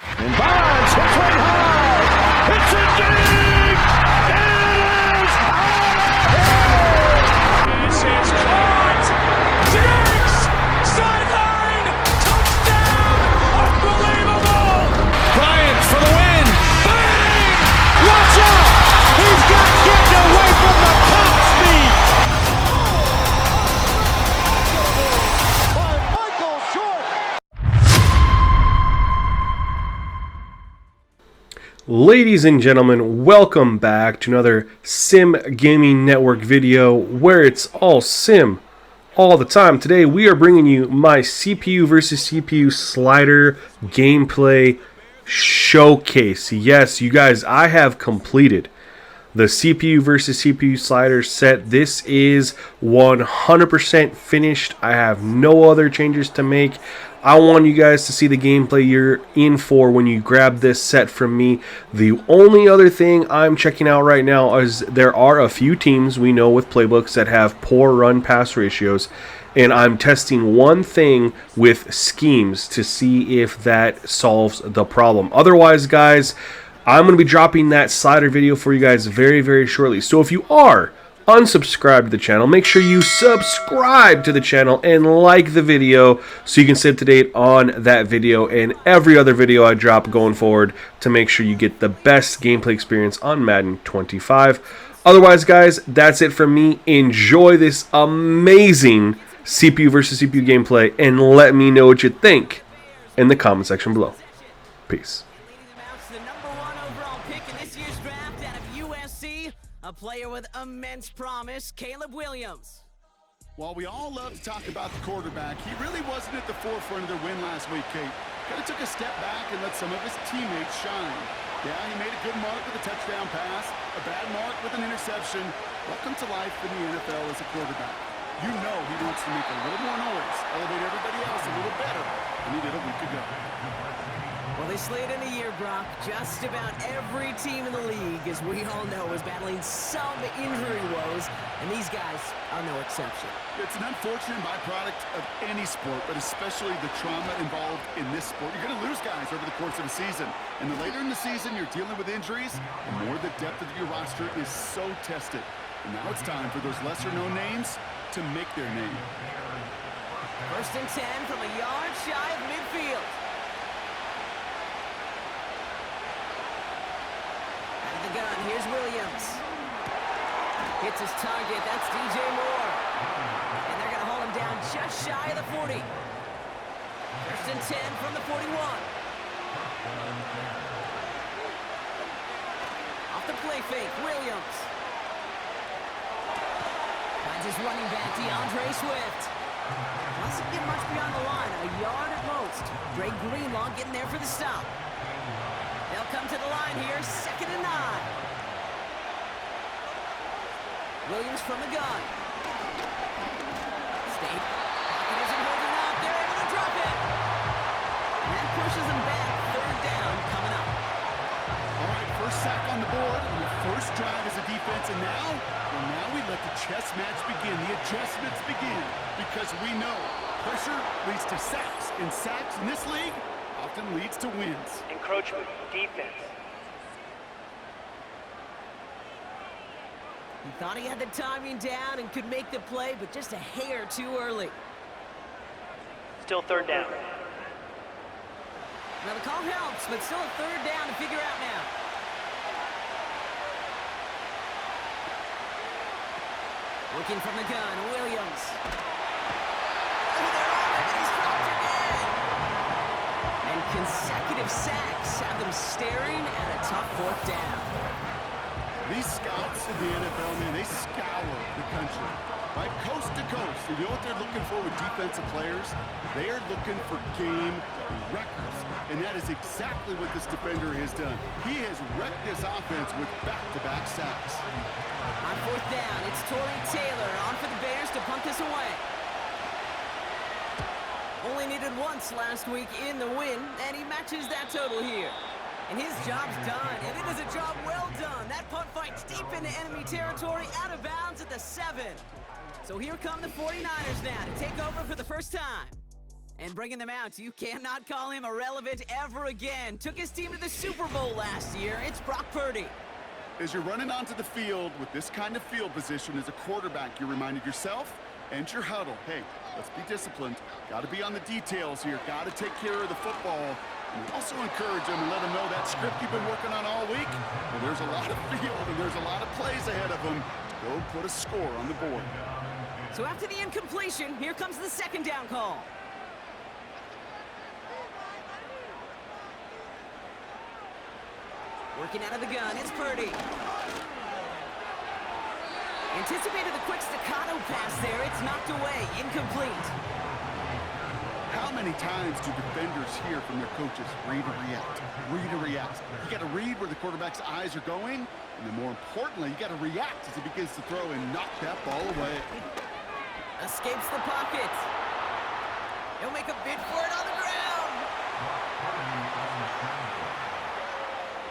And Bonds hits one high. It's a dig. It is out of here. This is caught. Diggs. Sideline. Touchdown. Unbelievable. Bryant for the win. Bang. Watch out. He's got getting away from the top speed. Ladies and gentlemen, welcome back to another Sim Gaming Network video where it's all sim all the time. Today we are bringing you my CPU versus CPU slider gameplay showcase. Yes, you guys, I have completed the CPU versus CPU slider set. This is 100% finished. I have no other changes to make. I want you guys to see the gameplay you're in for when you grab this set from me. The only other thing I'm checking out right now is there are a few teams we know with playbooks that have poor run-pass ratios, and I'm testing one thing with schemes to see if that solves the problem. Otherwise, guys, I'm going to be dropping that slider video for you guys very, very shortly. So if you are unsubscribed to the channel, make sure you subscribe to the channel and like the video so you can stay up to date on that video and every other video I drop going forward to make sure you get the best gameplay experience on Madden 25. Otherwise, guys, that's it from me. Enjoy this amazing CPU versus CPU gameplay and let me know what you think in the comment section below. Peace. A player with immense promise, Caleb Williams. While we all love to talk about the quarterback, he really wasn't at the forefront of their win last week, Kate. Kind of took a step back and let some of his teammates shine. Yeah, he made a good mark with a touchdown pass, a bad mark with an interception. Welcome to life in the NFL as a quarterback. You know he wants to make a little more noise, elevate everybody else a little better than he did a week ago. Well, they slayed in a year, Brock. Just about every team in the league, as we all know, is battling some injury woes, and these guys are no exception. It's an unfortunate byproduct of any sport, but especially the trauma involved in this sport. You're going to lose guys over the course of a season, and the later in the season you're dealing with injuries, the more the depth of your roster is so tested. And now it's time for those lesser-known names to make their name. 1st and 10 from a yard shy of midfield. The gun, here's Williams. Hits his target, that's DJ Moore. And they're going to hold him down just shy of the 40. 1st and 10 from the 41. Off the play fake, Williams. Finds his running back, DeAndre Swift. Doesn't get much beyond the line, a yard at most. Dre Greenlaw getting there for the stop. They'll come to the line here, 2nd and 9. Williams from the gun. State. Pocket isn't holding up. They're able to drop it. And that pushes them back. 3rd down coming up. All right, first sack on the board. And the first drive as a defense. And now we let the chess match begin. The adjustments begin. Because we know pressure leads to sacks. And sacks in this league often leads to wins. Encroachment, defense. He thought he had the timing down and could make the play, but just a hair too early. Still 3rd down. Now the call helps, but still a 3rd down to figure out now. Looking from the gun, Williams. And consecutive sacks have them staring at a tough 4th down. These scouts in the NFL, man, they scour the country, right? Coast to coast. You know what they're looking for with defensive players? They are looking for game records. And that is exactly what this defender has done. He has wrecked this offense with back-to-back sacks. On 4th down, it's Torrey Taylor on for the Bears to punt this away. Only needed once last week in the win, and he matches that total here. And his job's done, and it is a job well done. That punt fights deep into enemy territory, out of bounds at the 7. So here come the 49ers now to take over for the first time. And bringing them out, you cannot call him irrelevant ever again. Took his team to the Super Bowl last year. It's Brock Purdy. As you're running onto the field with this kind of field position as a quarterback, you're reminded yourself and your huddle, hey, let's be disciplined. Got to be on the details here. Got to take care of the football. And also encourage them and let them know that script you've been working on all week, well, there's a lot of field and there's a lot of plays ahead of them. Go put a score on the board. So after the incompletion, here comes the second down call. Working out of the gun, it's Purdy. Anticipated the quick staccato pass there. It's knocked away, incomplete. How many times do defenders hear from their coaches, read or react, read or react? You got to read where the quarterback's eyes are going, and then more importantly, you got to react as he begins to throw and knock that ball away. Escapes the pocket. He'll make a bid for it on the ground.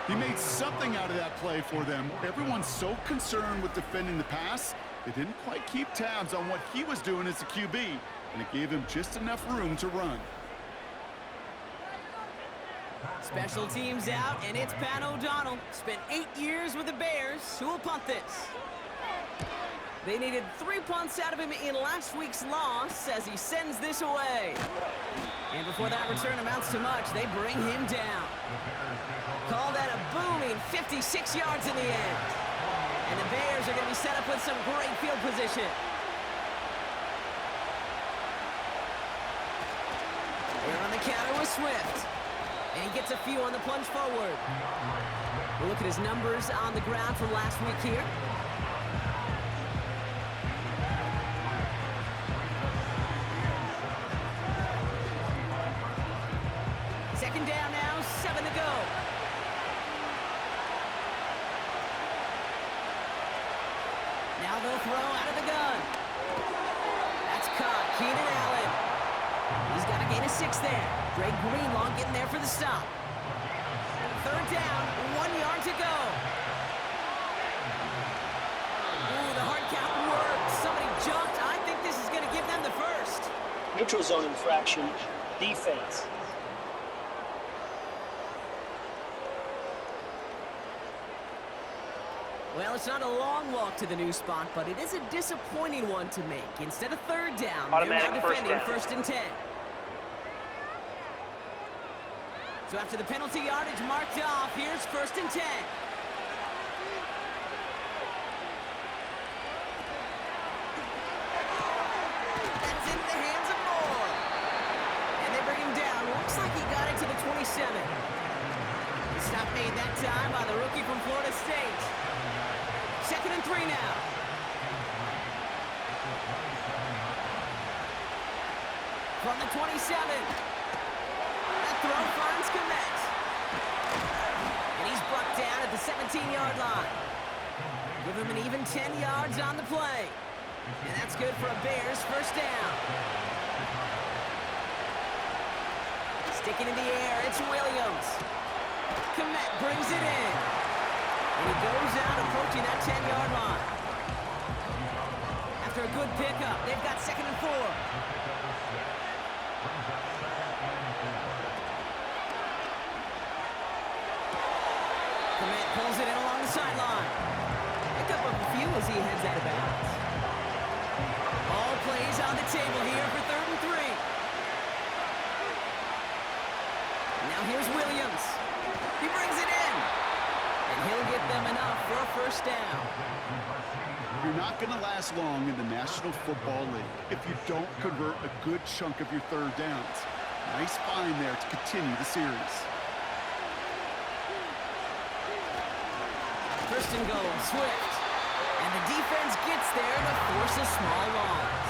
He made something out of that play for them. Everyone's so concerned with defending the pass, they didn't quite keep tabs on what he was doing as a QB, and it gave him just enough room to run. Special teams out, and it's Pat O'Donnell. Spent 8 years with the Bears. Who will punt this? They needed 3 punts out of him in last week's loss as he sends this away. And before that return amounts to much, they bring him down. Call that a booming 56 yards in the end. And the Bears are going to be set up with some great field position. They're on the counter with Swift. And he gets a few on the plunge forward. We'll look at his numbers on the ground from last week here. Second down now, 7 to go. Now they'll throw out of the gun. That's caught, Keenan Allen. He's got a gain of 6 there. Greg Greenlaw getting there for the stop. Third down, 1 yard to go. Ooh, the hard count worked. Somebody jumped. I think this is going to give them the first. Neutral zone infraction. Defense. Well, it's not a long walk to the new spot, but it is a disappointing one to make. Instead of third down, Automatic they're now first defending down. first and 10. So after the penalty yardage marked off, here's first and 10. That's in the hands of Moore. And they bring him down. Looks like he got it to the 27. Stop made that time by the rookie from Florida State. Second and 3 now. From the 27. That throw finds Komet. And he's brought down at the 17-yard line. Give him an even 10 yards on the play. And that's good for a Bears first down. Sticking in the air, it's Williams. Komet brings it in. And he goes out approaching that 10-yard line. After a good pickup, they've got second and 4. Komet pulls it in along the sideline. Pick up a few as he heads out of bounds. All plays on the table here for third and 3. Now here's Williams. He brings it in. And he'll get them enough for a first down. You're not going to last long in the National Football League if you don't convert a good chunk of your third downs. Nice find there to continue the series. First and goal, Swift. And the defense gets there to force a small loss.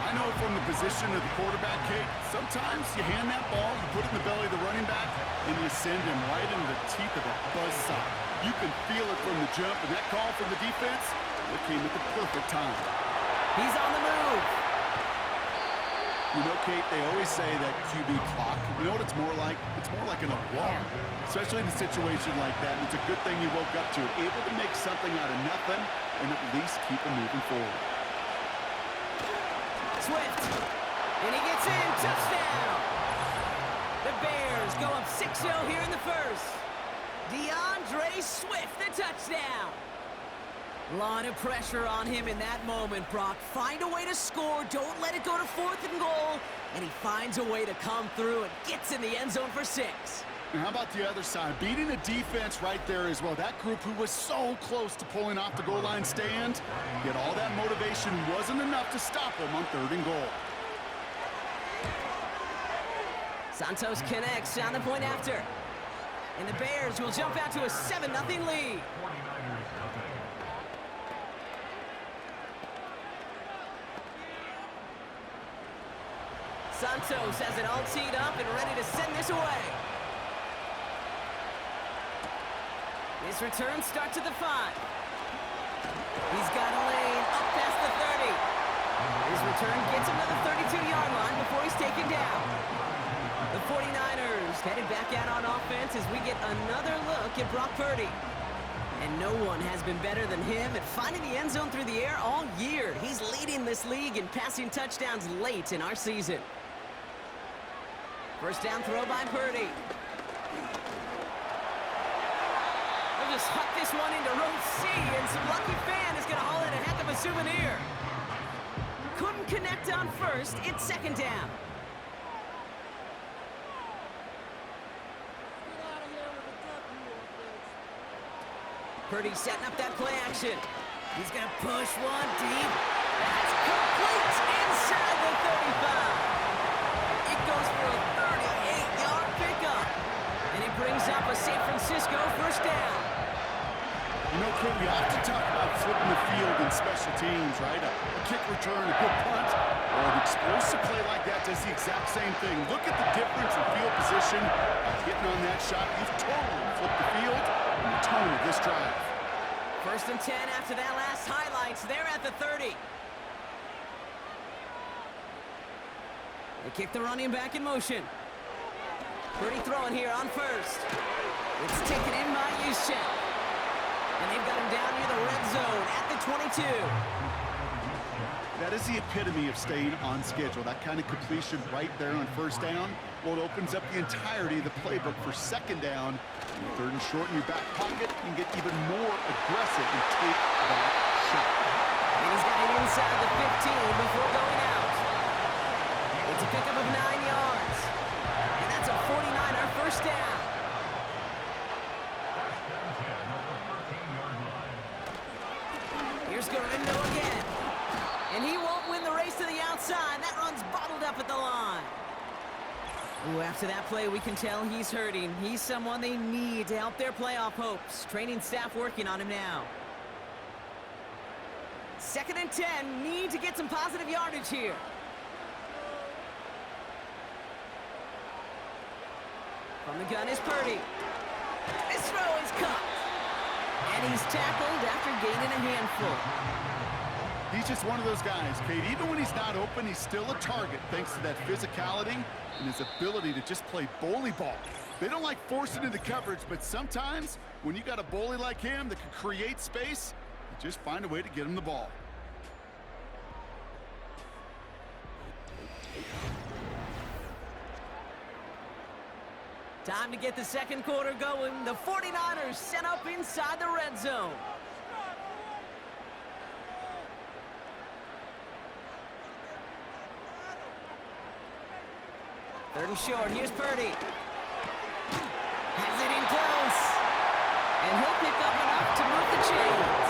I know from the position of the quarterback, Kate, sometimes you hand that ball, you put it in the belly of the running back, and you send him right into the teeth of a buzzsaw. You can feel it from the jump, and that call from the defense, it came at the perfect time. He's on the move. You know, Kate, they always say that QB clock, you know what it's more like? It's more like an alarm, especially in a situation like that. And it's a good thing you woke up to it, able to make something out of nothing and at least keep them moving forward. Swift. And he gets in. Touchdown. The Bears go up 6-0 here in the first. DeAndre Swift, the touchdown. Lot of pressure on him in that moment, Brock. Find a way to score. Don't let it go to 4th and goal. And he finds a way to come through and gets in the end zone for 6. And how about the other side? Beating the defense right there as well. That group who was so close to pulling off the goal line stand, yet all that motivation wasn't enough to stop them on 3rd and goal. Santos connects on the point after. And the Bears will jump out to a 7-0 lead. Santos has it all teed up and ready to send this away. His return starts at the 5. He's got a lane up past the 30. His return gets him to the 32-yard line before he's taken down. The 49ers headed back out on offense as we get another look at Brock Purdy. And no one has been better than him at finding the end zone through the air all year. He's leading this league in passing touchdowns late in our season. First down throw by Purdy. They'll just huck this one into row C, and some lucky fan is going to haul in a heck of a souvenir. Couldn't connect on first. It's 2nd down. Purdy setting up that play action. He's going to push one deep. That's complete inside the 35. It goes for a 38-yard pickup. And it brings up a San Francisco first down. You know, Kate, we often talk about flipping the field in special teams, right? A kick return, a good punt, or an explosive play like that does the exact same thing. Look at the difference in field position. Getting on that shot, you've totally flipped the field and the tone of this drive. 1st and 10 after that last highlights. They're at the 30. They kick the running back in motion. Purdy throwing here on first. It's taken in by Juszczyk. And they've got him down near the red zone at the 22. That is the epitome of staying on schedule. That kind of completion right there on 1st down. Well, it opens up the entirety of the playbook for 2nd down. 3rd and short in your back pocket. You can get even more aggressive and take that shot. And he's got it inside the 15 before going out. It's a pickup of 9 yards. And that's a 49er first down. Here's Garindo again. And he won't win the race to the outside. That run's bottled up at the line. Ooh, after that play, we can tell he's hurting. He's someone they need to help their playoff hopes. Training staff working on him now. 2nd and 10. Need to get some positive yardage here. From the gun is Purdy. This throw is caught. And he's tackled after gaining a handful. He's just one of those guys, Kate. Even when he's not open, he's still a target thanks to that physicality and his ability to just play bully ball. They don't like forcing into coverage, but sometimes when you got a bully like him that can create space, you just find a way to get him the ball. Time to get the 2nd quarter going. The 49ers set up inside the red zone. Third and short. Here's Purdy. Has it in close. And he'll pick up enough to move the chains.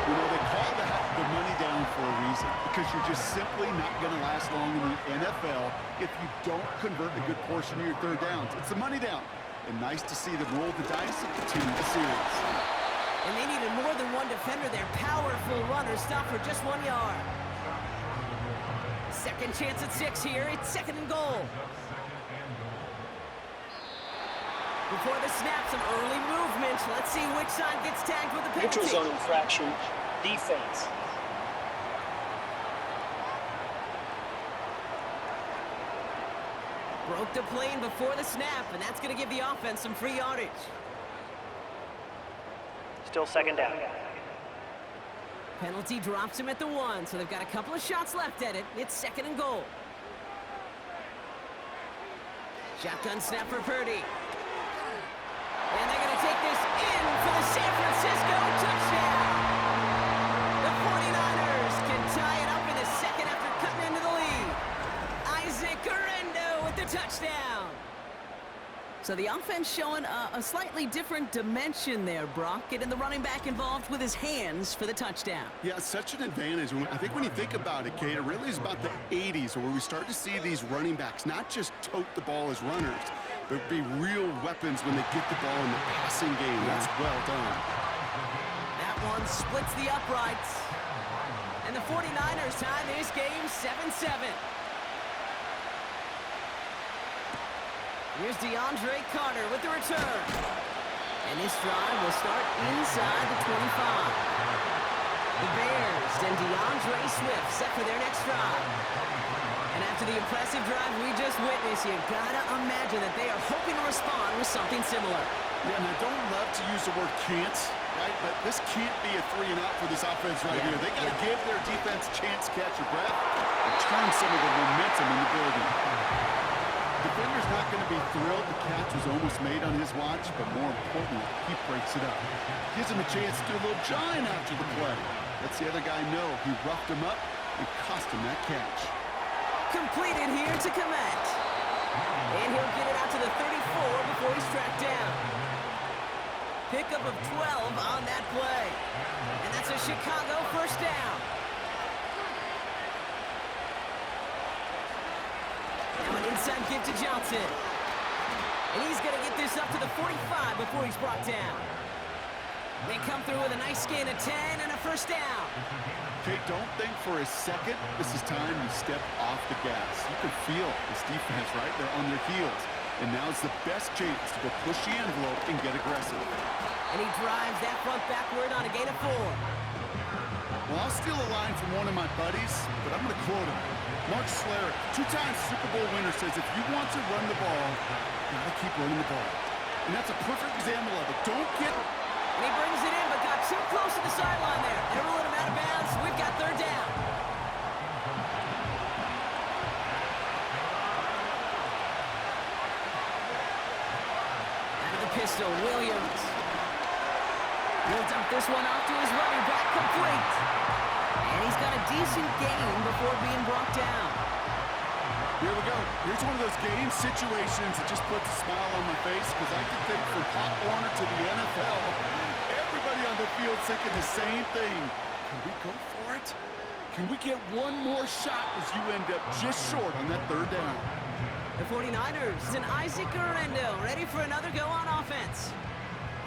You know, they call that the money down for a reason, because you're just simply not going to last long in the NFL if you don't convert a good portion of your 3rd downs. It's the money down. And nice to see them roll the dice and continue the series. And they needed more than one defender. Their powerful runner stopped for just 1 yard. 2nd chance at 6 here. It's 2nd and goal. Before the snap, some early movement. Let's see which side gets tagged with the penalty. Neutral zone infraction, defense. Broke the plane before the snap, and that's going to give the offense some free yardage. Still 2nd down. Penalty drops him at the 1, so they've got a couple of shots left at it. It's 2nd and goal. Shotgun snap for Purdy. And they're going to take this in for the San Francisco touchdown. The 49ers can tie it up in the 2nd after cutting into the lead. Isaac Guerrero with the touchdown. So the offense showing a slightly different dimension there, Brock, getting the running back involved with his hands for the touchdown. Yeah, such an advantage. I think when you think about it, Kate, it really is about the 80s where we start to see these running backs not just tote the ball as runners, but be real weapons when they get the ball in the passing game. That's well done. That one splits the uprights. And the 49ers tie this game 7-7. Here's DeAndre Carter with the return. And this drive will start inside the 25. The Bears and DeAndre Swift set for their next drive. And after the impressive drive we just witnessed, you gotta imagine that they are hoping to respond with something similar. Yeah, and I don't love to use the word can't, right? But this can't be a 3-and-out for this offense right here. They gotta give their defense a chance to catch your breath and turn some of the momentum in the building. Defender's not going to be thrilled the catch was almost made on his watch, but more importantly, he breaks it up. Gives him a chance to do a little giant after the play. Lets the other guy know he roughed him up and cost him that catch. Completed here to Komet. And he'll get it out to the 34 before he's tracked down. Pickup of 12 on that play. And that's a Chicago first down. Now an inside give to Johnson. And he's going to get this up to the 45 before he's brought down. They come through with a nice gain of 10 and a first down. Kate, don't think for a second this is time you step off the gas. You can feel this defense right there on their heels. And now's the best chance to go push the envelope and get aggressive. And he drives that front backward on a gain of 4. Well, I'll steal a line from one of my buddies, but I'm going to quote him. Mark Schlereth, 2-time Super Bowl winner, says if you want to run the ball, you got to keep running the ball. And that's a perfect example of it. Don't get... And he brings it in, but got too close to the sideline there. They're ruling him out of bounds. We've got 3rd down. Out of the pistol, Williams. He'll dump this one off to his running back, complete. And he's got a decent gain before being brought down. Here we go. Here's one of those game situations that just puts a smile on my face because I can think from Pop Warner to the NFL, everybody on the field thinking the same thing. Can we go for it? Can we get one more shot as you end up just short on that 3rd down? The 49ers and Isaac Guerrero ready for another go on offense.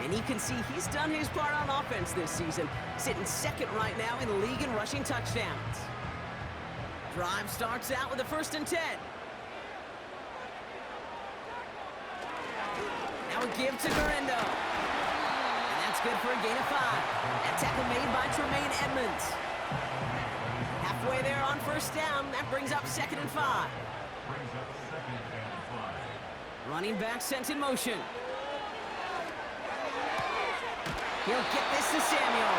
And you can see he's done his part on offense this season, sitting 2nd right now in the league in rushing touchdowns. Drive starts out with a 1st and 10. Now a give to Guerrero. And that's good for a gain of 5. That tackle made by Tremaine Edmonds. Halfway there on 1st down, that brings up 2nd and 5. Running back sent in motion. He'll get this to Samuel.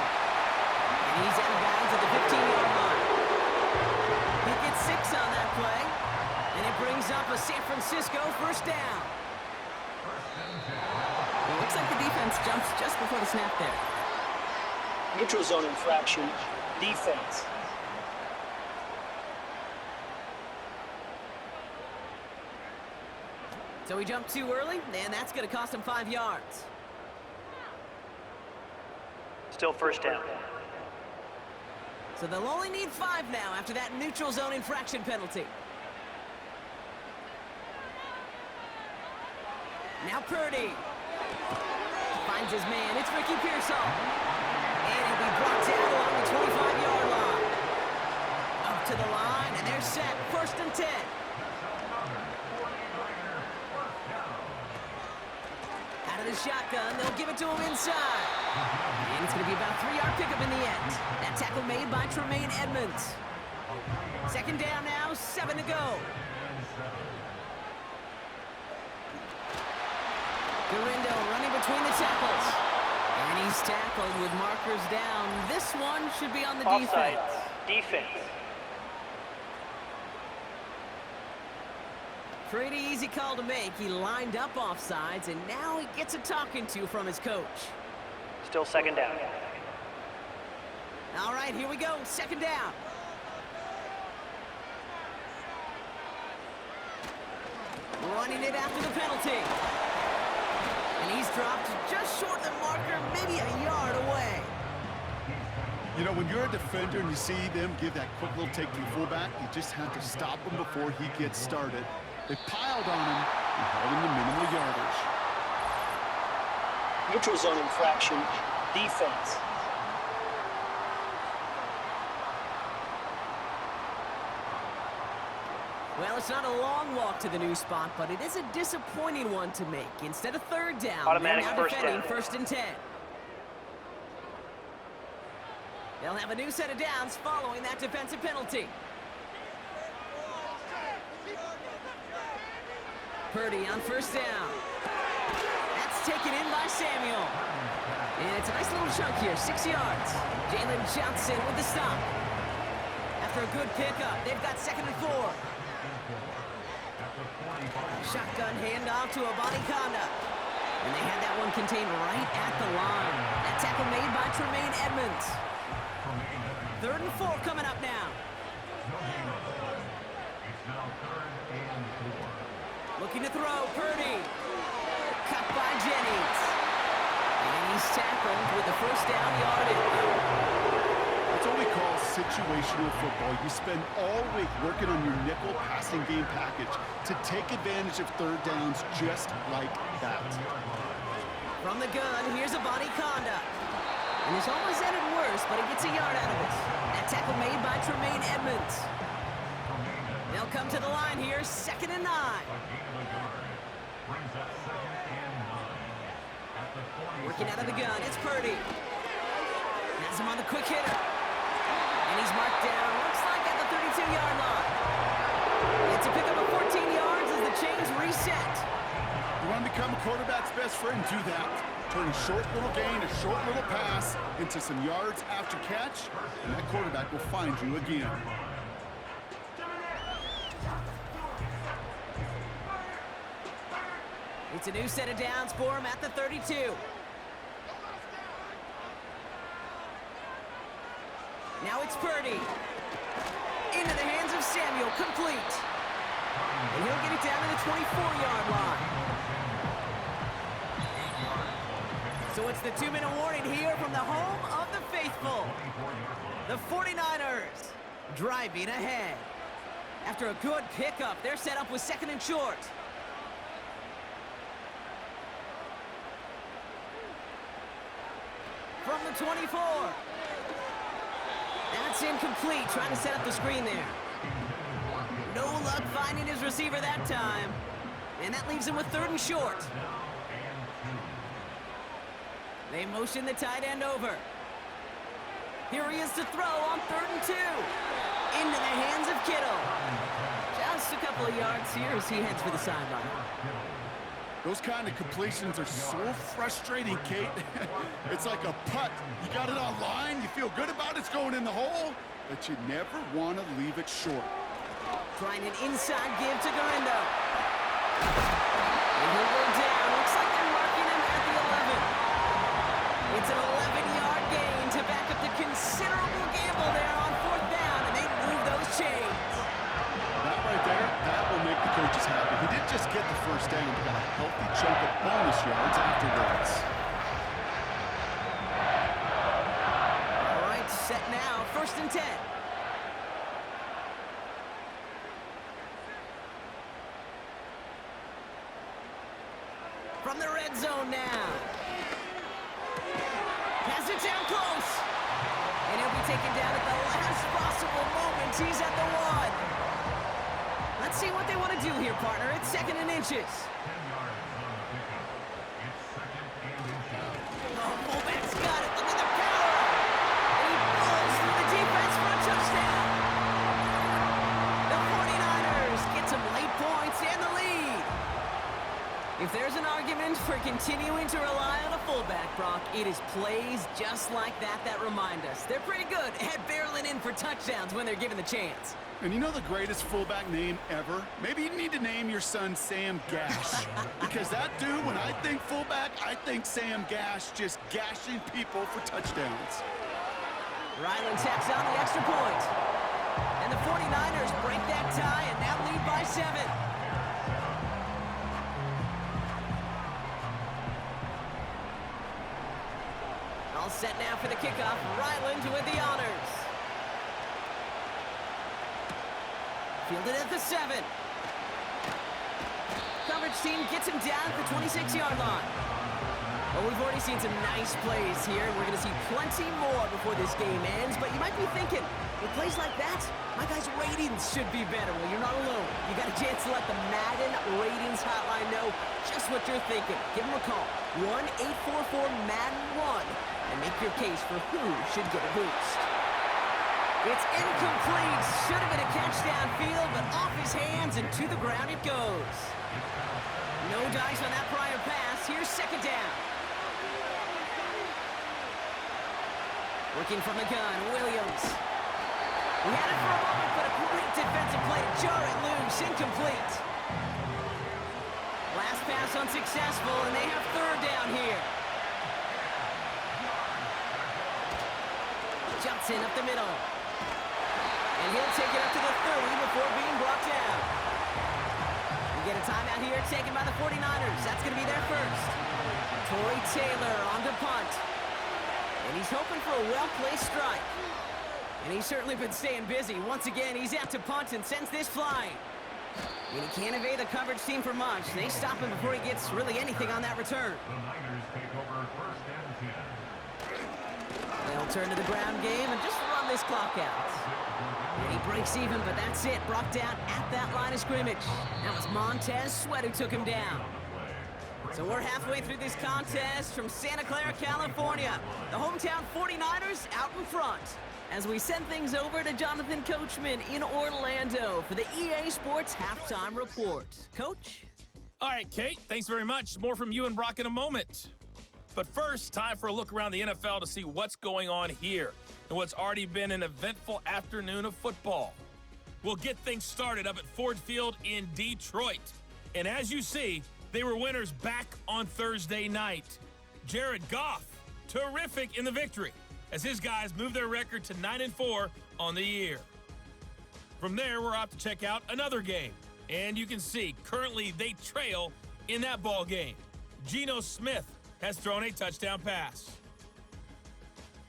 And he's out of bounds at the 15-yard line. He gets 6 on that play. And it brings up a San Francisco first down. It looks like the defense jumps just before the snap there. Neutral zone infraction, defense. So he jumped too early, and that's going to cost him 5 yards. Still first down. So they'll only need 5 now after that neutral zone infraction penalty. Now Purdy. Finds his man. It's Ricky Pearsall. And he'll be brought down along the 25-yard line. Up to the line, and they're set. 1st and 10. Out of the shotgun, they'll give it to him inside. And it's going to be about a 3-yard pickup in the end. That tackle made by Tremaine Edmonds. 2nd down now, 7 to go. Guerrero running between the tackles. And And he's tackled with markers down. This one should be on the Offside. defense. Defense. Pretty easy call to make. He lined up offsides, and now he gets a talking to from his coach. Still second down. All right, here we go. Second down. Running it after the penalty. And he's dropped just short of the marker, maybe a yard away. You know, when you're a defender and you see them give that quick little take to the fullback, you just have to stop him before he gets started. They piled on him and held him to minimal yardage. Neutral zone infraction. Defense. Well, it's not a long walk to the new spot, but it is a disappointing one to make. Instead of third down, Automatic they're now first defending down. 1st and 10. They'll have a new set of downs following that defensive penalty. Purdy on 1st down. That's taken in by Samuel. And it's a nice little chunk here, 6 yards. Jalen Johnson with the stop. After a good pickup, they've got 2nd and 4. Shotgun handoff to a body conduct. And they had that one contained right at the line. That tackle made by Tremaine Edmonds. 3rd and 4 coming up now. Looking to throw, Purdy. Cut by Jennings. And he's tackled with the 1st down yardage. That's what we call situational football. You spend all week working on your nickel passing game package to take advantage of third downs just like that. From the gun, here's a body conduct. And it's almost ended worse, but he gets a yard out of it. That tackle made by Tremaine Edmonds. They'll come to the line here, 2nd and 9. Working out of the gun, it's Purdy. Has him on the quick hitter. And he's marked down, looks like at the 32-yard line. It's a pickup of 14 yards as the chains reset. You want to become a quarterback's best friend? Do that. Turn a short little gain, a short little pass into some yards after catch, and that quarterback will find you again. It's a new set of downs for him at the 32. Now it's Purdy. Into the hands of Samuel, complete. And he'll get it down to the 24-yard line. So it's the 2-minute warning here from the home of the faithful. The 49ers driving ahead. After a good pickup, they're set up with 2nd and short. From the 24. That's incomplete, trying to set up the screen there. No luck finding his receiver that time. And that leaves him with 3rd and short. They motion the tight end over. Here he is to throw on 3rd and 2. Into the hands of Kittle. Just a couple of yards here as he heads for the sideline. Those kind of completions are so frustrating, Kate. It's like a putt. You got it on line, you feel good about it's going in the hole, but you never want to leave it short. Trying an inside give to Garindo. And he'll go down. Looks like they're marking him at the 11. It's an 11-yard gain to back up the considerable gamble there on 4th down, and they move those chains. That right there, that will make the coaches happy. He didn't just get the 1st down, he got a healthy chunk of bonus yards afterwards. All right, set now, 1st and 10. From the red zone now. Pass it down close. And he'll be taken down at the last possible moment. He's at the 1. Let's see what they want to do here, partner. It's 2nd and inches. Oh, fullback's got it. Look at the power. And he blows through the defense for a touchdown. The 49ers get some late points and the lead. If there's an argument for continuing to rely on a fullback, Brock, it is plays just like that that remind us. They're pretty good at barreling in for touchdowns when they're given the chance. And you know the greatest fullback name ever? Maybe you need to name your son Sam Gash. Because that dude, when I think fullback, I think Sam Gash just gashing people for touchdowns. Ryland tacks on the extra point. And the 49ers break that tie and now lead by 7. All set now for the kickoff. Ryland with the honors. Fielded at the 7. Coverage team gets him down at the 26-yard line. Well, we've already seen some nice plays here. We're going to see plenty more before this game ends. But you might be thinking, with plays like that, my guys' ratings should be better. Well, you're not alone. You got a chance to let the Madden ratings hotline know just what you're thinking. Give them a call. 1-844-MADDEN-1. And make your case for who should get a boost. It's incomplete. Should have been a catch downfield, but off his hands and to the ground it goes. No dice on that prior pass. Here's second down. Working from the gun, Williams. He had it for a moment, but a great defensive play to jar it loose. Incomplete. Last pass unsuccessful, and they have third down here. Jumps in up the middle. And he'll take it up to the 30 before being brought down. We get a timeout here taken by the 49ers. That's going to be their first. Torrey Taylor on the punt. And he's hoping for a well-placed strike. And he's certainly been staying busy. Once again, he's out to punt and sends this flying. And he can't evade the coverage team for much. They stop him before he gets really anything on that return. The Niners take over first and 10. They'll turn to the ground game and just run this clock out. And he breaks even, but that's it. Brought down at that line of scrimmage. That was Montez Sweat who took him down. So we're halfway through this contest from Santa Clara, California. The hometown 49ers out in front. As we send things over to Jonathan Coachman in Orlando for the EA Sports Halftime Report. Coach? All right, Kate, thanks very much. More from you and Brock in a moment. But first, time for a look around the NFL to see what's going on here and what's already been an eventful afternoon of football. We'll get things started up at Ford Field in Detroit. And as you see, they were winners back on Thursday night. Jared Goff, terrific in the victory, as his guys move their record to 9-4 on the year. From there, we're off to check out another game. And you can see, currently they trail in that ball game. Geno Smith has thrown a touchdown pass.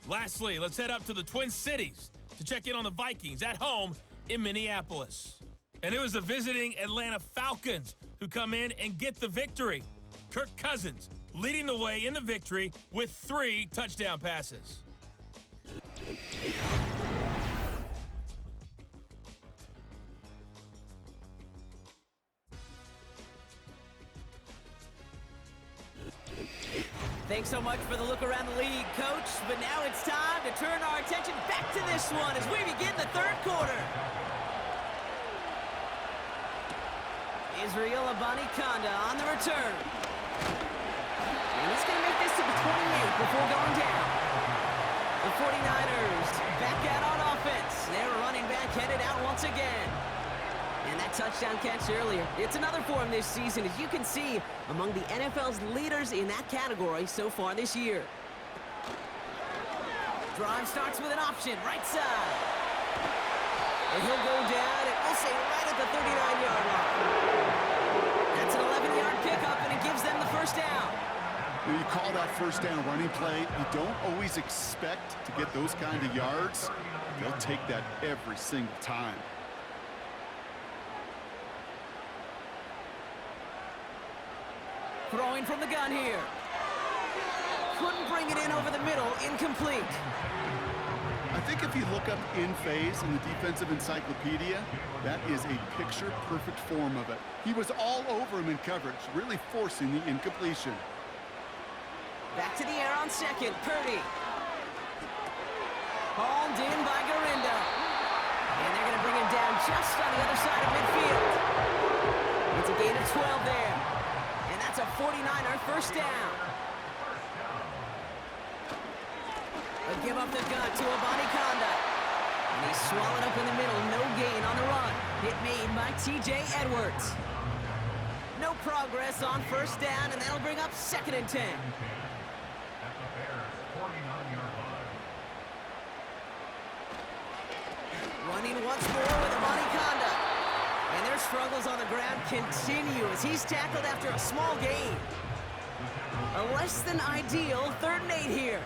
Lastly, let's head up to the Twin Cities to check in on the Vikings at home in Minneapolis. And it was the visiting Atlanta Falcons who come in and get the victory. Kirk Cousins leading the way in the victory with 3 touchdown passes. Thanks so much for the look around the league, Coach. But now it's time to turn our attention back to this one as we begin the third quarter. Israel Abanikanda on the return. And he's going to make this to the 28 before going down. The 49ers back out on offense. Their running back headed out once again. And that touchdown catch earlier, it's another for him this season, as you can see, among the NFL's leaders in that category so far this year. Drive starts with an option, right side. And he'll go down, and we'll say right at the 39-yard line. That's an 11-yard pickup, and it gives them the first down. When you call that first down running play, you don't always expect to get those kind of yards. They'll take that every single time. Throwing from the gun here. Couldn't bring it in over the middle. Incomplete. I think if you look up in phase in the defensive encyclopedia, that is a picture-perfect form of it. He was all over him in coverage, really forcing the incompletion. Back to the air on second. Purdy. Hauled in by Garindo. And they're going to bring him down just on the other side of midfield. It's a gain of 12 there. And that's a 49er first down. They'll give up the gun to Abanikanda. And he's swallowed up in the middle. No gain on the run. Hit made by T.J. Edwards. No progress on first down, and that'll bring up 2nd and 10. Running once more with Abanikanda. And their struggles on the ground continue as he's tackled after a small gain. A less than ideal 3rd and 8 here.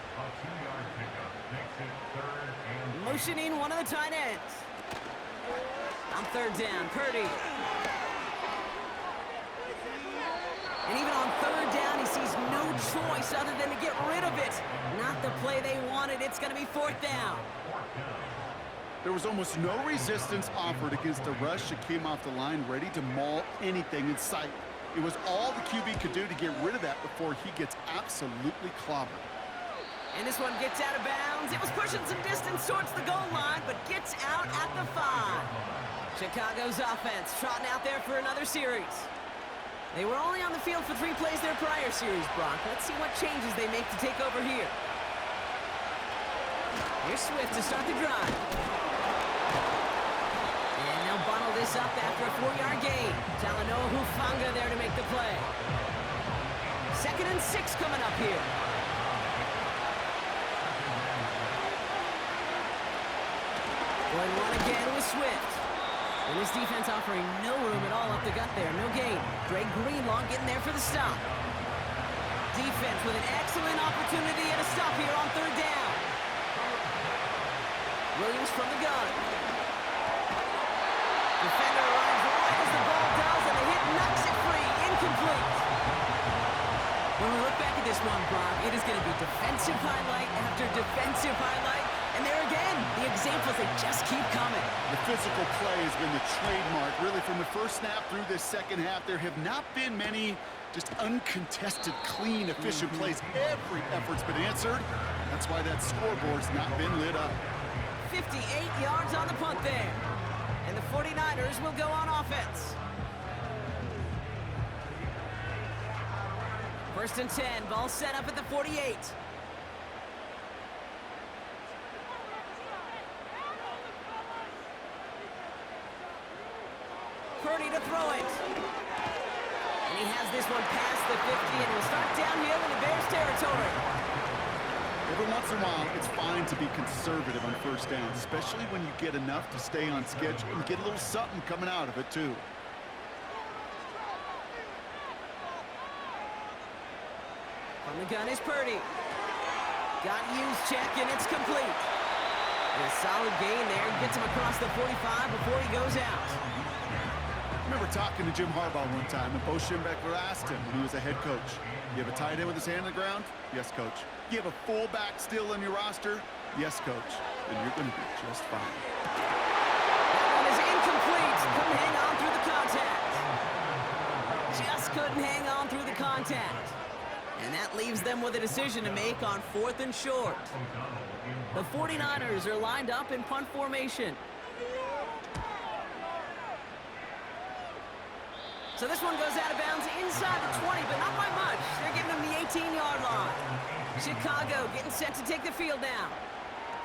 Motioning one of the tight ends. On 3rd down, Purdy. And even on 3rd down, he sees no choice other than to get rid of it. Not the play they wanted. It's going to be 4th down. There was almost no resistance offered against a rush that came off the line ready to maul anything in sight. It was all the QB could do to get rid of that before he gets absolutely clobbered. And this one gets out of bounds. It was pushing some distance towards the goal line, but gets out at the 5. Chicago's offense trotting out there for another series. They were only on the field for 3 plays their prior series, Brock. Let's see what changes they make to take over here. Here's Swift to start the drive. And they'll bundle this up after a 4-yard gain. Talanoa Hufanga there to make the play. 2nd and 6 coming up here. Going one again with Swift. And this defense offering no room at all up the gut there. No gain. Dre Greenlaw getting there for the stop. Defense with an excellent opportunity and a stop here on 3rd down. Williams from the gun. Defender arrives right as the ball does, and the hit knocks it free. Incomplete. When we look back at this one, Brock, it is going to be defensive highlight after defensive highlight. And there again, the examples, they just keep coming. The physical play has been the trademark. Really, from the first snap through this 2nd half, there have not been many just uncontested, clean, efficient plays. Every effort's been answered. That's why that scoreboard's not been lit up. 58 yards on the punt there. And the 49ers will go on offense. 1st and 10, ball set up at the 48. Purdy to throw it. And he has this one past the 50 and will start downhill into Bears territory. Every once in a while, it's fine to be conservative on first down, especially when you get enough to stay on schedule and get a little something coming out of it, too. On the gun is Purdy. Got used check, and it's complete. And a solid gain there. Gets him across the 45 before he goes out. I remember talking to Jim Harbaugh one time, and Bo Schembechler asked him when he was a head coach, you have a tight end with his hand on the ground? Yes, coach. You have a fullback still on your roster? Yes, coach. And you're going to be just fine. That one is incomplete. Couldn't hang on through the contact. Just couldn't hang on through the contact. And that leaves them with a decision to make on 4th and short. The 49ers are lined up in punt formation. So this one goes out of bounds inside the 20, but not by much. They're giving him the 18-yard line. Chicago getting set to take the field down.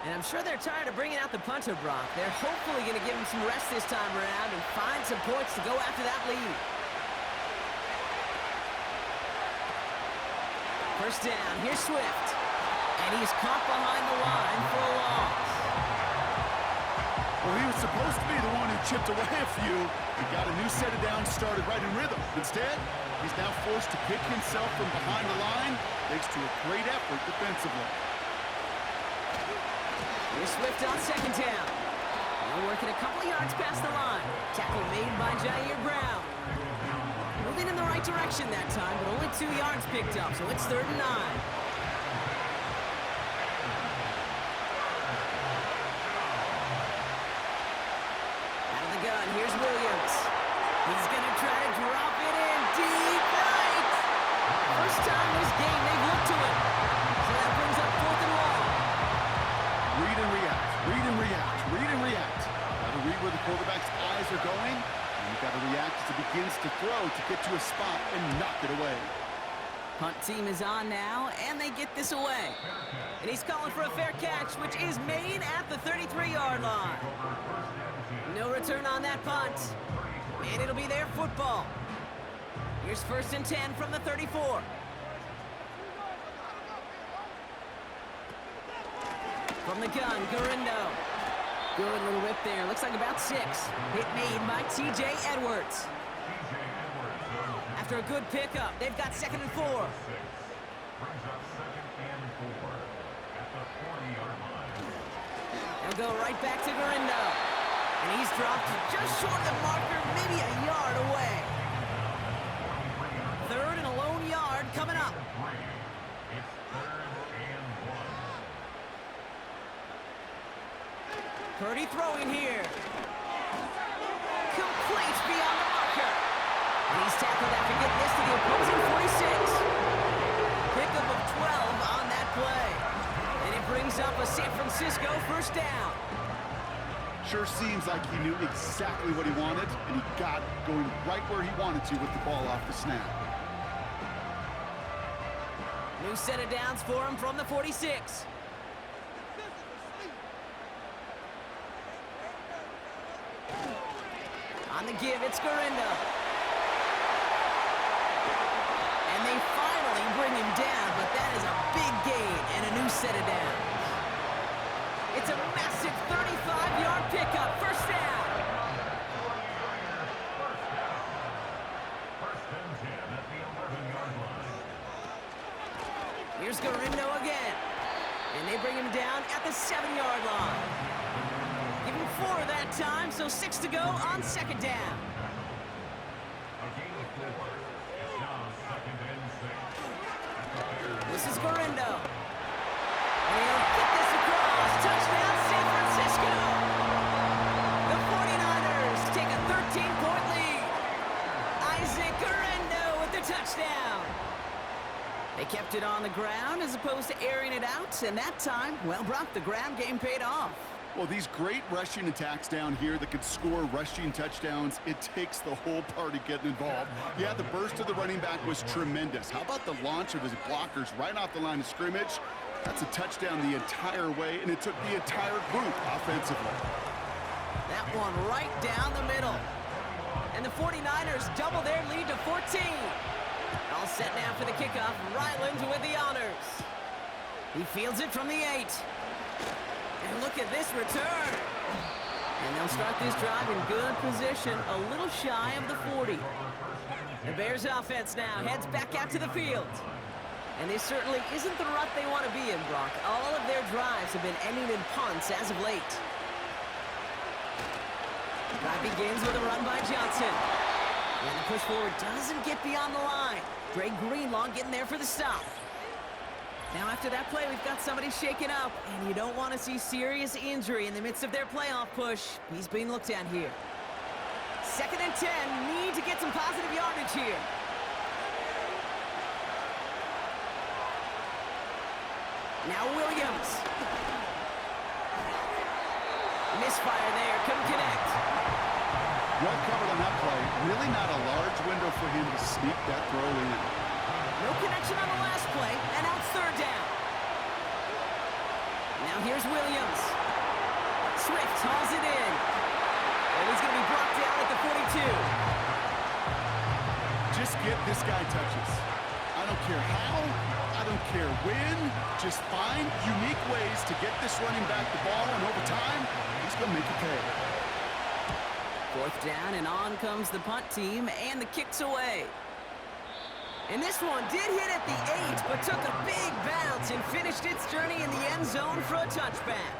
And I'm sure they're tired of bringing out the punter, Brock. They're hopefully going to give him some rest this time around and find some points to go after that lead. First down, here's Swift. And he's caught behind the line for a loss. Well, he was supposed to be the one who chipped away a few. He got a new set of downs started right in rhythm. Instead, he's now forced to pick himself from behind the line, thanks to a great effort defensively. Here's Swift on 2nd down. They're working a couple yards past the line. Tackle made by Jair Brown. Moving in the right direction that time, but only 2 yards picked up, so it's 3rd and 9. Gun. Here's Williams. He's going to try to drop it in deep right. First time this game they've looked to it. So that brings up 4th and 1. Read and react. Read and react. Read and react. Got to read where the quarterback's eyes are going. And you've got to react as he begins to throw to get to a spot and knock it away. Punt team is on now, and they get this away. And he's calling for a fair catch, which is made at the 33-yard line. No return on that punt. And it'll be their football. Here's 1st and 10 from the 34. From the gun, Garindo. Good little whip there. Looks like about 6. Hit made by T.J. Edwards. After a good pickup, they've got 2nd and 4. They'll go right back to Garindo. And he's dropped just short of the marker, maybe a yard away. 3rd and a lone yard coming up. Purdy throwing here. Complete beyond the marker. And he's tackled after getting this to the opposing 46. Pickup of 12 on that play. And it brings up a San Francisco 1st down. Sure seems like he knew exactly what he wanted, and he got going right where he wanted to with the ball off the snap. New set of downs for him from the 46. On the give, it's Garindo. And they finally bring him down, but that is a big gain and a new set of downs. It's a massive 35-yard pickup, 1st down. Here's Garindo again. And they bring him down at the 7-yard line. Give him 4 that time, so 6 to go on 2nd down. This is Garindo. And he'll get this across. Touchdown, San Francisco. The 49ers take a 13-point lead. Isaac Garindo with the touchdown. They kept it on the ground as opposed to airing it out, and that time, well, Brock, the ground game paid off. Well, these great rushing attacks down here that could score rushing touchdowns, it takes the whole party getting involved. Yeah, the burst of the running back was tremendous. How about the launch of his blockers right off the line of scrimmage? That's a touchdown the entire way, and it took the entire group offensively. That one right down the middle. And the 49ers double their lead to 14. All set now for the kickoff. Ryland with the honors. He fields it from the 8. And look at this return. And they'll start this drive in good position, a little shy of the 40. The Bears offense now heads back out to the field. And this certainly isn't the rut they want to be in, Brock. All of their drives have been ending in punts as of late. Drive begins with a run by Johnson. And the push forward doesn't get beyond the line. Dre Greenlaw getting there for the stop. Now after that play, we've got somebody shaken up, and you don't want to see serious injury in the midst of their playoff push. He's being looked at here. 2nd and 10, need to get some positive yardage here. Now Williams. Misfire there, couldn't connect. Well covered on that play. Really not a large window for him to sneak that throw in. No connection on the last play, and now it's 3rd down. Now here's Williams. Swift hauls it in. And he's going to be brought down at the 42. Just get this guy touches. I don't care how, I don't care when. Just find unique ways to get this running back the ball, and over time, he's going to make it pay. 4th down, and on comes the punt team, and the kick's away. And this one did hit at the 8, but took a big bounce and finished its journey in the end zone for a touchback.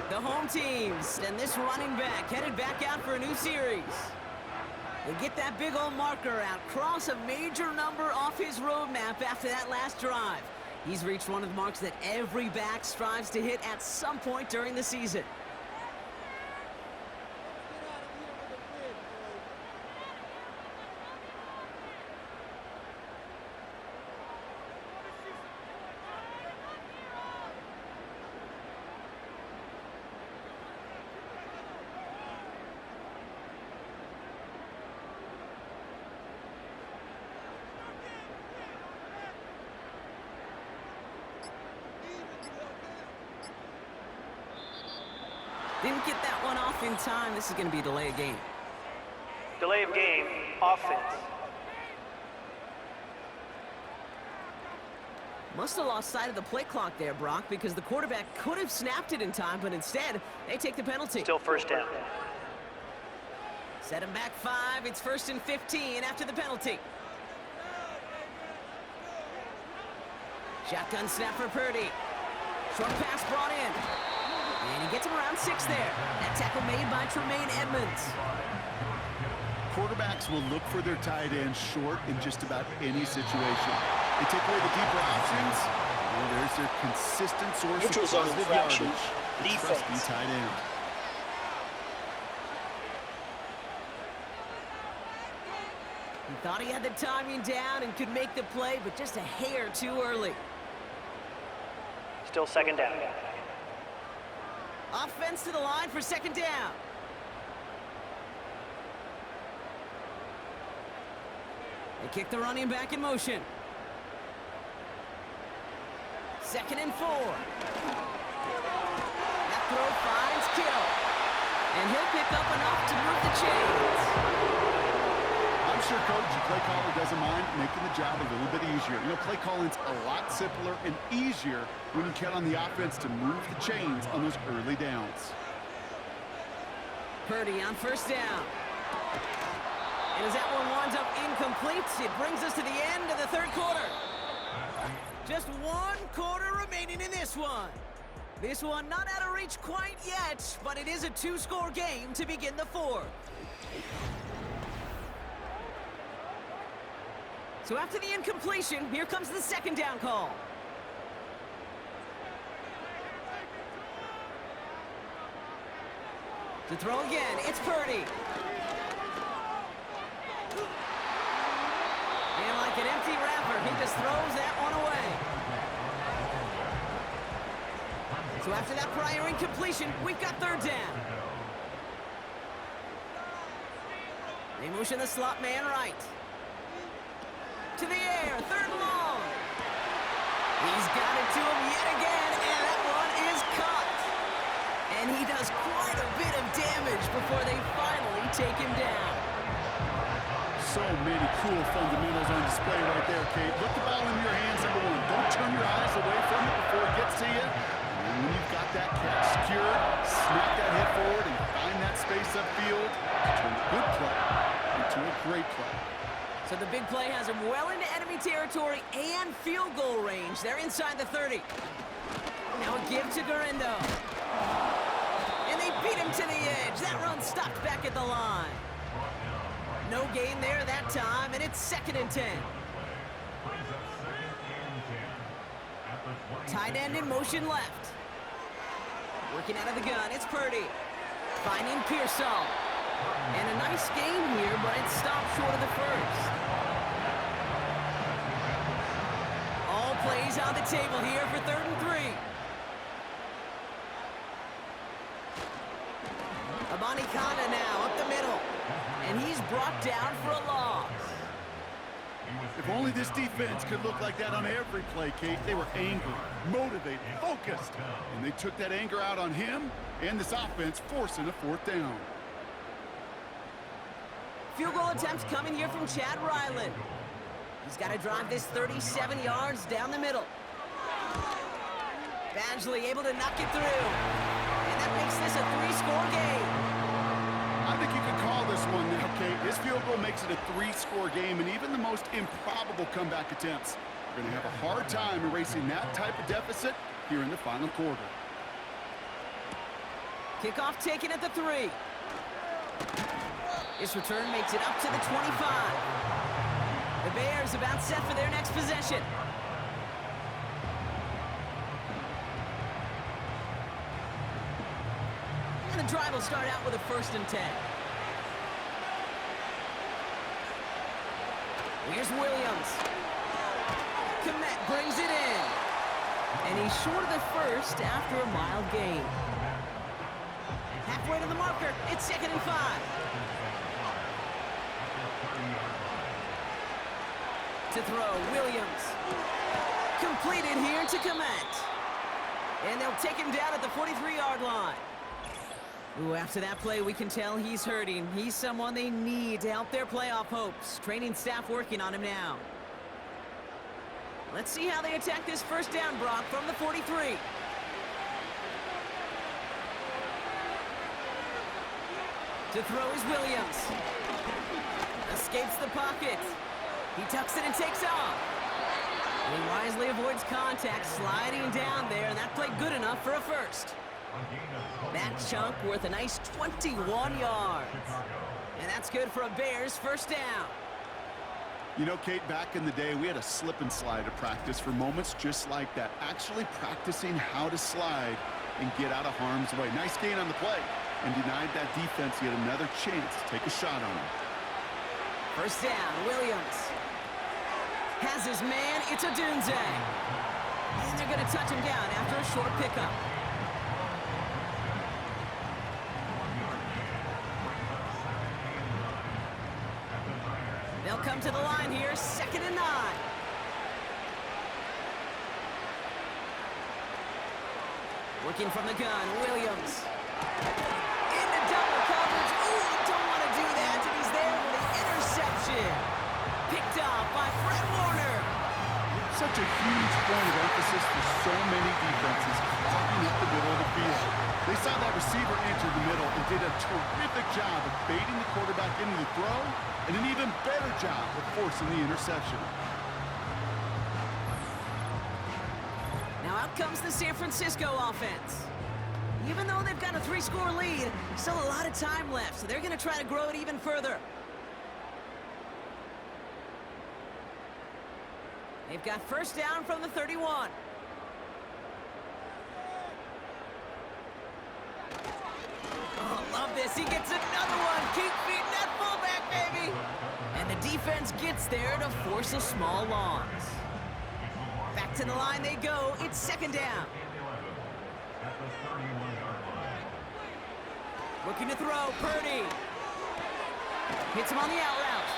The home teams and this running back headed back out for a new series. They get that big old marker out, cross a major number off his roadmap after that last drive. He's reached one of the marks that every back strives to hit at some point during the season. Didn't get that one off in time. This is going to be a delay of game. Delay of game, offense. Must have lost sight of the play clock there, Brock, because the quarterback could have snapped it in time, but instead, they take the penalty. Still first down. Set him back 5. It's 1st and 15 after the penalty. Shotgun snap for Purdy. Short pass brought in. And he gets him around 6 there. That tackle made by Tremaine Edmonds. Quarterbacks will look for their tight end short in just about any situation. They take away the deeper options. Well, there's their consistent source Neutral of zone positive infraction. yardage. The Defense. trusty tight end. He thought he had the timing down and could make the play, but just a hair too early. Still second down. Offense to the line for 2nd down. They kick the running back in motion. 2nd and 4. That throw finds Kittle. And he'll pick up enough to move the chains. I'm sure Coach, the play caller doesn't mind making the job a little bit easier. You know, play calling's a lot simpler and easier when you count on the offense to move the chains on those early downs. Purdy on 1st down. And as that one winds up incomplete, it brings us to the end of the 3rd quarter. Just 1 quarter remaining in this one. This one not out of reach quite yet, but it is a 2-score game to begin the 4th. So after the incompletion, here comes the 2nd down call. To throw again, it's Purdy. And like an empty wrapper, he just throws that one away. So after that prior incompletion, we've got 3rd down. They motion the slot man right. To the air, 3rd and long. He's got it to him yet again, and that one is caught. And he does quite a bit of damage before they finally take him down. So many cool fundamentals on display right there, Kate. Put the ball in your hands, number 1. Don't turn your eyes away from it before it gets to you. And when you've got that catch secured, snap that head forward and find that space upfield to turn a good play into a great play. So the big play has him well into enemy territory and field goal range. They're inside the 30. Now a give to Garindo. And they beat him to the edge. That run stopped back at the line. No gain there that time, and it's 2nd and 10. Tight end in motion left. Working out of the gun, it's Purdy. Finding Pearsall. And a nice game here, but it stopped short of the 1st. All plays on the table here for 3rd and 3. Abanikanda now up the middle. And he's brought down for a loss. If only this defense could look like that on every play, Kate. They were angry, motivated, focused. And they took that anger out on him and this offense, forcing a 4th down. Field goal attempts coming here from Chad Ryland. He's got to drive this 37 yards down the middle. Badgley able to knock it through. And that makes this a 3-score game. I think you could call this one now, Kate. This field goal makes it a 3-score game, and even the most improbable comeback attempts are going to have a hard time erasing that type of deficit here in the final quarter. Kickoff taken at the 3. This return makes it up to the 25. The Bears about set for their next possession. And the drive will start out with a 1st and 10. Here's Williams. Komet brings it in. And he's short of the 1st after a mild gain. Halfway to the marker, it's 2nd and 5. To throw, Williams. Completed here to Komet. And they'll take him down at the 43-yard line. Ooh, after that play, we can tell he's hurting. He's someone they need to help their playoff hopes. Training staff working on him now. Let's see how they attack this first down, Brock, from the 43. To throw is Williams. Escapes the pocket. He tucks it and takes off. And he wisely avoids contact, sliding down there, and that played good enough for a first. That chunk worth a nice 21 yards. And that's good for a Bears first down. You know, Kate, back in the day, we had a slip and slide to practice for moments just like that. Actually practicing how to slide and get out of harm's way. Nice gain on the play, and denied that defense yet another chance to take a shot on him. First down, Williams. Has his man, it's a Dunze. And they're going to touch him down after a short pickup. They'll come to the line here, 2nd and 9. Working from the gun, Williams. Into double coverage. Ooh, don't want to do that, and he's there with the interception. Picked off by Fred Warner. Such a huge point of emphasis for so many defenses, clogging up the middle of the field. They saw that receiver enter the middle and did a terrific job of baiting the quarterback into the throw, and an even better job of forcing the interception. Now out comes the San Francisco offense. Even though they've got a 3-score lead, still a lot of time left, so they're going to try to grow it even further. They've got first down from the 31. Oh, love this. He gets another one. Keep feeding that fullback, baby. And the defense gets there to force a small loss. Back to the line they go. It's 2nd down. Looking to throw, Purdy. Hits him on the out route.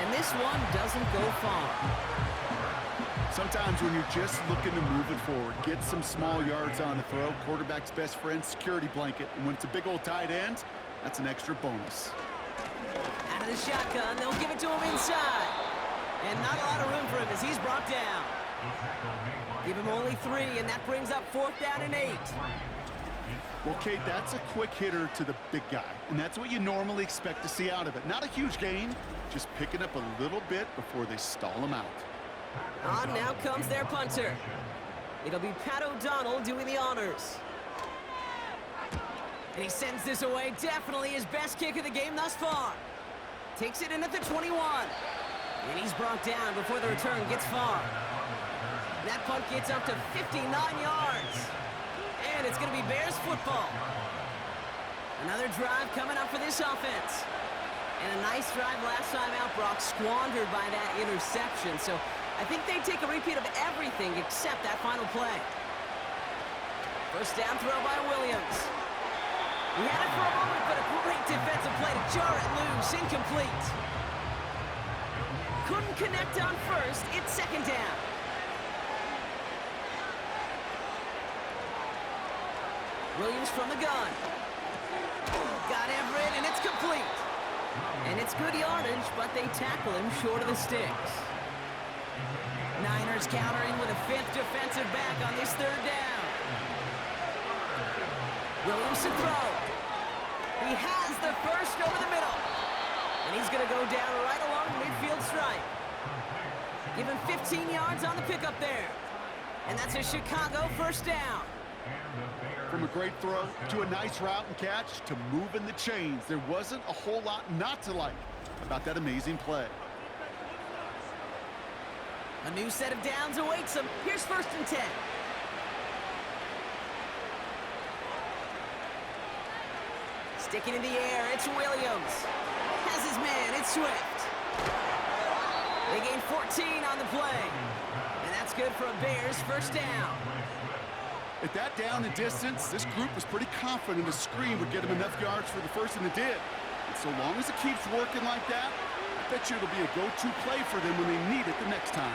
And this one doesn't go far. Sometimes when you're just looking to move it forward, get some small yards on the throw, quarterback's best friend, security blanket. And when it's a big old tight end, that's an extra bonus. Out of the shotgun, they'll give it to him inside. And not a lot of room for him as he's brought down. Give him only 3, and that brings up 4th down and 8. Well, Kate, that's a quick hitter to the big guy, and that's what you normally expect to see out of it. Not a huge gain, just picking up a little bit before they stall him out. On now comes their punter. It'll be Pat O'Donnell doing the honors. And he sends this away, definitely his best kick of the game thus far. Takes it in at the 21. And he's brought down before the return gets far. That punt gets up to 59 yards. And it's going to be Bears football. Another drive coming up for this offense. And a nice drive last time out, Brock, squandered by that interception. So I think they take a repeat of everything except that final play. First down throw by Williams. He had it for a moment, but a great defensive play to jar it loose. Incomplete. Couldn't connect on first. It's 2nd down. Williams from the gun. Got Everett, and it's complete. And it's good yardage, but they tackle him short of the sticks. Niners countering with a 5th defensive back on this 3rd down. Williams to throw. He has the first over the middle. And he's going to go down right along the midfield stripe. Give him 15 yards on the pickup there. And that's a Chicago first down. From a great throw to a nice route and catch to moving the chains, there wasn't a whole lot not to like about that amazing play. A new set of downs awaits him. Here's 1st and 10. Sticking in the air, it's Williams. Has his man, it's Swift. They gain 14 on the play. And that's good for a Bears first down. At that down and distance, this group was pretty confident a screen would get him enough yards for the first, and it did. And so long as it keeps working like that, I bet you it'll be a go-to play for them when they need it the next time.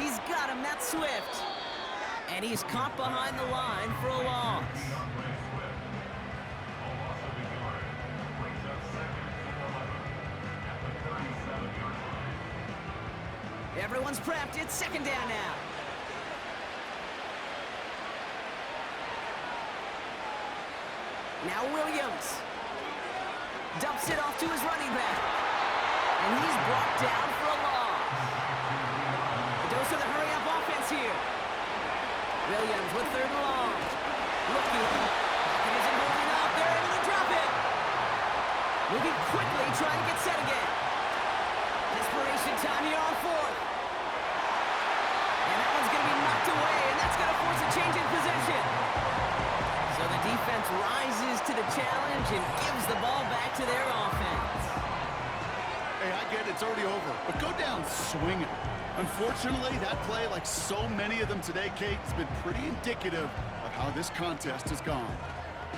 He's got him, that's Swift. And he's caught behind the line for a loss. Everyone's prepped. It's second down now. Now Williams dumps it off to his running back. And he's brought down for a loss. A dose of the hurry-up offense here. Williams with third and long. Looking. It isn't moving up. They're able to drop it. Moving quickly, trying to get set again. Desperation time here on fourth. And that one's going to be knocked away, and that's going to force a change in possession. So the defense rises to the challenge and gives the ball back to their offense. Hey, I get it, it's already over, but go down swinging. Unfortunately, that play, like so many of them today, Kate, has been pretty indicative of how this contest has gone.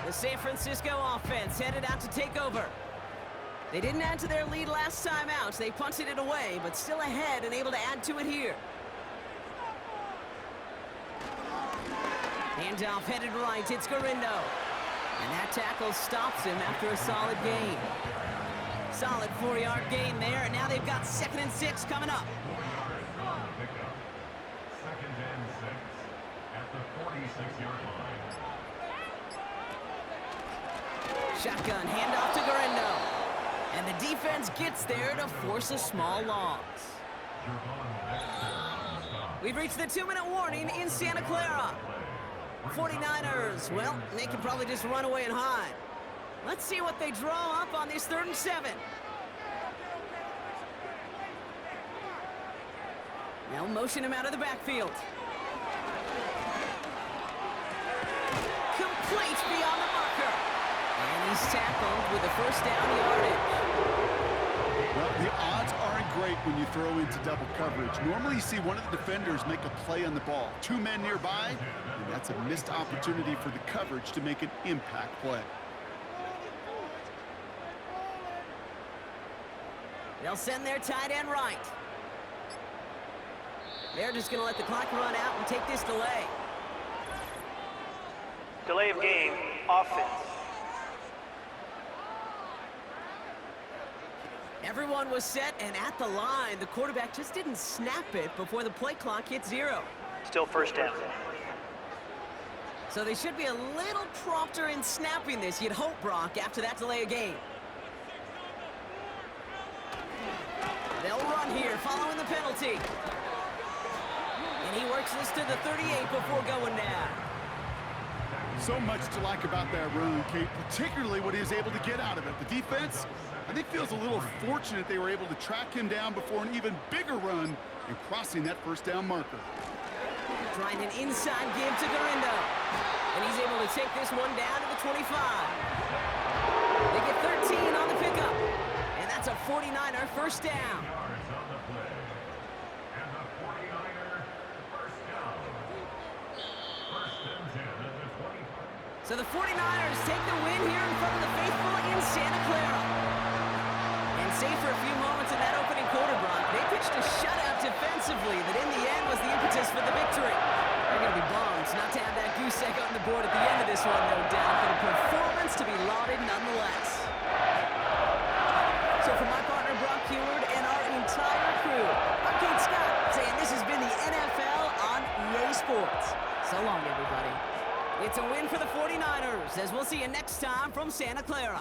The San Francisco offense headed out to take over. They didn't add to their lead last time out. They punted it away, but still ahead and able to add to it here. Handoff headed right. It's Garindo. And that tackle stops him after a solid gain. Solid 4-yard gain there, and now they've got 2nd and 6 coming up. Second and 6 at the 46-yard line. Shotgun handoff to Garindo. And the defense gets there to force a small loss. We've reached the 2-minute warning in Santa Clara. 49ers, well, they can probably just run away and hide. Let's see what they draw up on this 3rd and 7. They'll motion him out of the backfield. Complete beyond the marker. And he's tackled with the first down yardage. Well, the odds aren't great when you throw into double coverage. Normally you see one of the defenders make a play on the ball. 2 men nearby, and that's a missed opportunity for the coverage to make an impact play. They'll send their tight end right. They're just going to let the clock run out and take this delay. Delay of game, offense. Everyone was set and at the line. The quarterback just didn't snap it before the play clock hit 0. Still first down. So they should be a little prompter in snapping this, you'd hope, Brock, after that delay of game. They'll run here, following the penalty. And he works this to the 38 before going down. So much to like about that run, Kate, particularly what he was able to get out of it. The defense, I think, feels a little fortunate they were able to track him down before an even bigger run and crossing that first down marker. Trying an inside give to Garindo. And he's able to take this one down to the 25. They get 13 on the pickup. And that's a 49er first down. So the 49ers take the win here in front of the faithful in Santa Clara. And save for a few moments in that opening quarter, Brock, they pitched a shutout defensively that in the end was the impetus for the victory. They're going to be bummed not to have that goose egg on the board at the end of this one, no doubt, but a performance to be lauded nonetheless. So for my partner, Brock Heward, and our entire crew, I'm Kate Scott, saying this has been the NFL on EA Sports. So long, everybody. It's a win for the 49ers, as we'll see you next time from Santa Clara.